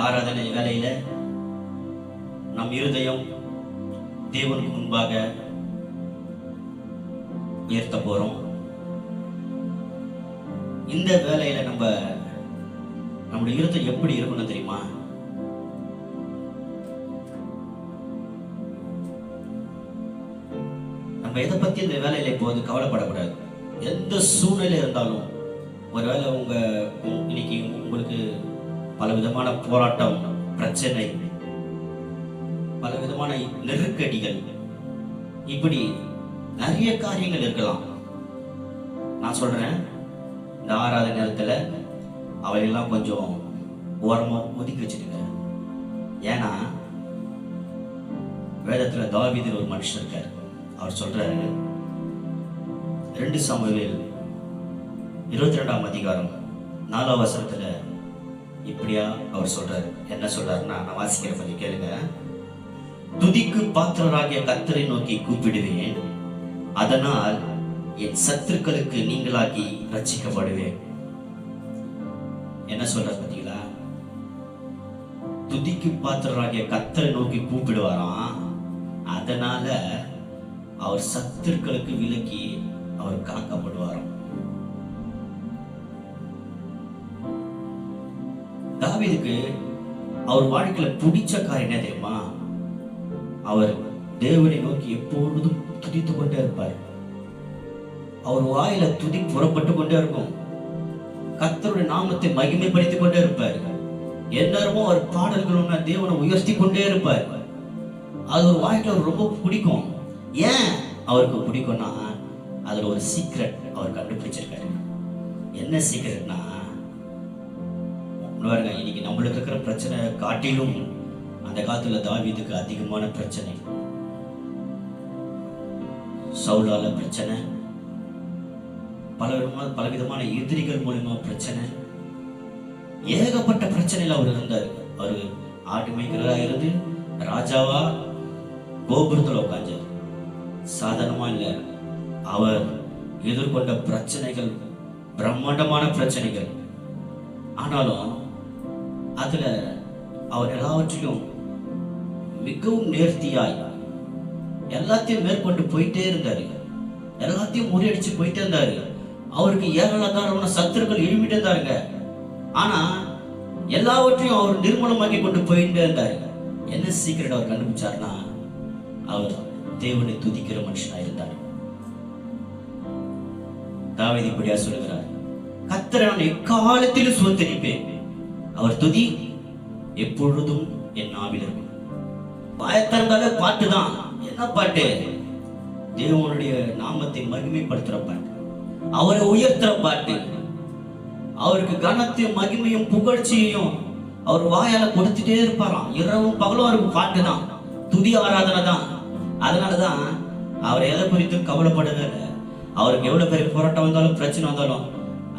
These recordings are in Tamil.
ஆராதனை வேலையில நம் இருதயம் தேவனுக்கு முன்பாக உயர்த்த போறோம். இந்த வேலையில நம்முடைய இருதயம் எப்படி இருக்கணும் தெரியுமா? நம்ம எதை பத்தி இந்த வேலையில இப்போது கவலைப்படக்கூடாது. எந்த சூழ்நிலை இருந்தாலும், ஒருவேளை இன்னைக்கு உங்களுக்கு பல விதமான போராட்டம், பிரச்சனை, பல விதமான நெருக்கடிகள், இப்படி நிறைய காரியங்கள் இருக்கலாம். நான் சொல்றேன், இந்த ஆராதனை நேரத்துல அவையெல்லாம் கொஞ்சம் ஓரமா ஒதுக்கி வச்சுடுங்க. ஏன்னா வேதத்துல தாவீது ஒரு மனுஷன் இருக்காரு. அவர் சொல்றாரு, 2 சாமுவேல் 22ஆம் அதிகாரம் 4ஆம் வசனத்துல இப்படியா அவர் சொல்றாரு. என்ன சொல்றாருன்னா, நான் வாசிக்கிறேன், கொஞ்சம் கேளுங்க. துதிக்கு பாத்திரராகிய கர்த்தரை நோக்கி கூப்பிடுவேன், அதனால் என் சத்துருக்களுக்கு நீங்களாகி ரட்சிக்கப்படுவேன். என்ன சொல்ற பார்த்தீங்களா? துதிக்கு பாத்திரராகிய கர்த்தரை நோக்கி கூப்பிடுவாராம், அதனால அவர் சத்துருக்களுக்கு விலக்கி அவர் காக்கப்படுவாராம். தாவீதுக்கு அவர் வாழ்க்கையில பிடிச்ச காரியம் என்ன தெரியுமா? அவர் தேவனை நோக்கி எப்பொழுதும் துதித்து கொண்டே இருப்பார். அவர் வாயில துதி புறப்பட்டு கொண்டே இருக்கும். கர்த்தருடைய நாமத்தை மகிமைப்படுத்திக் கொண்டே இருப்பார். எல்லாரும் அவர் பாடல்கள் தேவனை உயர்த்தி கொண்டே இருப்பார். அது ஒரு வாழ்க்கையில ரொம்ப பிடிக்கும். ஏன் அவருக்கு பிடிக்கும்னா, அதுல ஒரு சீக்ரெட் அவர் கண்டுபிடிச்சிருக்காரு. என்ன சீக்ரெட்னா, இன்னைக்கு நம்மளுக்கு இருக்கிற பிரச்சனை காட்டிலும் அந்த காலத்துல தாவீதுக்கு அதிகமான பிரச்சனை. சவுலால பிரச்சனை, பலவிதமான எதிரிகள் மூலமா பிரச்சனை, ஏகப்பட்ட பிரச்சனையில அவர் இருந்தார். அவர் ஆட்டு மேய்க்கிறதா இருந்து ராஜாவா கோபுரத்துல உட்கார்ந்தார். சாதாரணமா இல்ல, அவர் எதிர்கொண்ட பிரச்சனைகள் பிரம்மாண்டமான பிரச்சனைகள். ஆனாலும் அதுல அவர் எல்லாவற்றிலும் மிகவும் நேர்த்தியாய் எல்லாத்தையும் மேற்கொண்டு போயிட்டே இருந்தாரு. எல்லாத்தையும் முறியடிச்சு போயிட்டே இருந்தாரு. அவருக்கு ஏராளமான சத்துருக்கள் எழுப்பிட்டே இருந்தாருங்க. ஆனா எல்லாவற்றையும் அவர் நிர்மூலமாக்கி கொண்டு போயிட்டே இருந்தாரு. என்ன சீக்கிரம் அவர் கண்டுபிடிச்சாருன்னா, அவர் தேவனை துதிக்கிற மனுஷனா இருந்தார். தாவீது இப்படியா சொல்லுகிறார், கர்த்தரை நான் எக்காலத்திலும் சுதந்தரிப்பேன், அவர் துதி எப்பொழுதும் என் நாவில் இருக்கும். வாயத்திறந்தாலே பாட்டு தான். என்ன பாட்டு? தேவனுடைய நாமத்தை மகிமைப்படுத்துற பாட்டு, அவரை உயர்த்துற பாட்டு, அவருக்கு கனத்தையும் மகிமையும் புகழ்ச்சியையும் அவர் வாயால கொடுத்துட்டே இருப்பாராம். இரவும் பகலும் அவருக்கு பாட்டு தான், துதி ஆராதனை தான். அதனாலதான் அவர் எதை குறித்தும் கவலைப்படவே இல்லை. அவருக்கு எவ்வளவு பெரிய போராட்டம் வந்தாலும் பிரச்சனை வந்தாலும்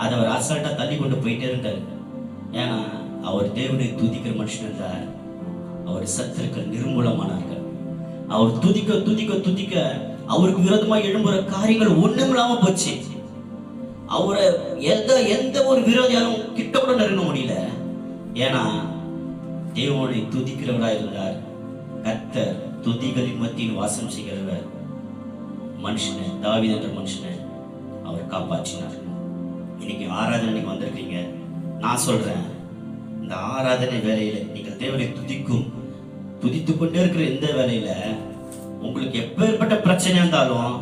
அதை அவர் அசால்ட்டா தள்ளி கொண்டு போயிட்டே இருந்தார். ஏன்னா அவர் தேவனை துதிக்கிற மனுஷன் இருந்தார். அவர் சத்துருக்கள் நிர்மூலமானார்கள். அவர் துதிக்க துதிக்க துதிக்க அவருக்கு விரோதமா எழும்புற காரியங்கள் ஒண்ணுமில்லாம போச்சு. அவரை எந்த ஒரு விரோதியாலும் கிட்ட கூட நெருங்க முடியல. ஏன்னா தேவனை துதிக்கிறவரா இருந்தார். கர்த்தர் துதிகளின் மத்தியில் வாசம் செய்கிறவர். மனுஷனை, தாவீது என்ற மனுஷனை அவர் காப்பாற்றினார். இன்னைக்கு ஆராதனைக்கு வந்திருக்கீங்க. நான் சொல்றேன், இந்த ஆராதனை வேலையில நீங்கள் தேவனை துதித்து கொண்டே இருக்கிற இந்த வேலையில உங்களுக்கு எப்பேற்பட்ட பிரச்சனை இருந்தாலும்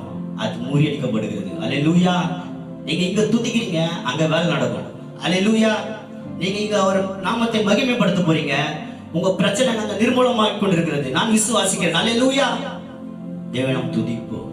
அது முறியடிக்கப்படுகிறது. அல்லேலூயா. நீங்க இங்க துதிக்கிறீங்க, அங்க வேலை நடக்கும். அல்லேலூயா. நீங்க இங்க அவர் நாமத்தை மகிமைப்படுத்த போறீங்க, உங்க பிரச்சனை நாங்க நிர்மூலமாக்கிக் கொண்டிருக்கிறது. நான் விசுவாசிக்கிறேன். அல்லேலூயா. தேவனை நாம் துதிப்போம்.